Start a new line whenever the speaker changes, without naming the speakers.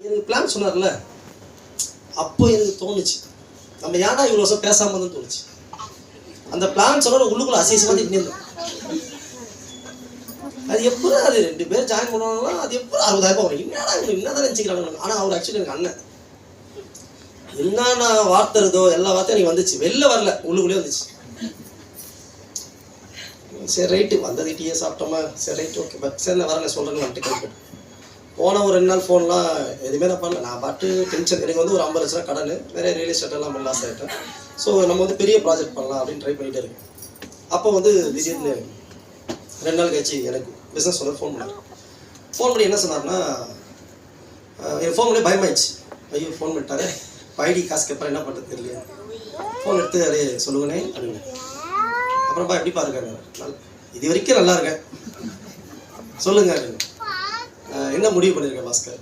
எனக்கு பிளான் சொன்னார்ல, அப்போ எனக்கு தோணுச்சு நம்ம ஏன்டா இவ்வளோ வருஷம் பேசாமல் தான் தோணுச்சு. அந்த பிளான் சொன்ன உள்ளுக்குள்ள அசிசமாக இருந்தேன். அது எப்போ அது 2 பேர் ஜாயின் பண்ணுவாங்களா, அது எப்போ 60,000 வரும். என்னடா என்னதான் நினச்சிக்கிறாங்க. ஆனால் அவர் ஆக்சுவலி எனக்கு அண்ணன். என்னென்ன வார்த்தை இருந்தோ எல்லா வார்த்தையும் எனக்கு வந்துச்சு, வெளில வரல, உள்ளுக்குள்ளே வந்துச்சு. சரி ரைட்டு வந்தது டீயை சாப்பிட்டோமா, சரி ரைட்டு ஓகே பட் சரி நான் வரேன் சொல்கிறேன்னு வந்துட்டு கிளம்பிட்டு போன ஒரு 2 நாள் ஃபோன்லாம் எதுவுமே நான் பண்ணல. நான் பாட்டு டென்ஷன். எனக்கு வந்து ஒரு 50 லட்ச ரூபா கடன், வேறு ரியல் எஸ்டேட்டெல்லாம் லாஸ் ஆகிட்டேன். ஸோ நம்ம வந்து பெரிய ப்ராஜெக்ட் பண்ணலாம் அப்படின்னு ட்ரை பண்ணிகிட்டே இருக்கேன். அப்போ வந்து திடீர்னு 2 நாள் கழிச்சு எனக்கு பிஸ்னஸ் ஓனர் ஃபோன் பண்ணார். ஃபோன் பண்ணி என்ன சொன்னார்னா, எனக்கு ஃபோன் பண்ணி பயமாயிடுச்சு. ஐயோ ஃபோன் பண்ணிட்டாரு, ஐடி காசு கேட்பாரு, என்ன பண்ணுறது தெரியல. ஃபோன் எடுத்து அப்படியே சொல்லுங்கண்ணே அப்படின்னு. அப்புறம்ப்பா எப்படிப்பா இருக்காங்க, இது வரைக்கும் நல்லா இருக்கேன் சொல்லுங்க அப்படின்னு. என்ன முடிவு பண்ணியிருக்கேன் பாஸ்கர்.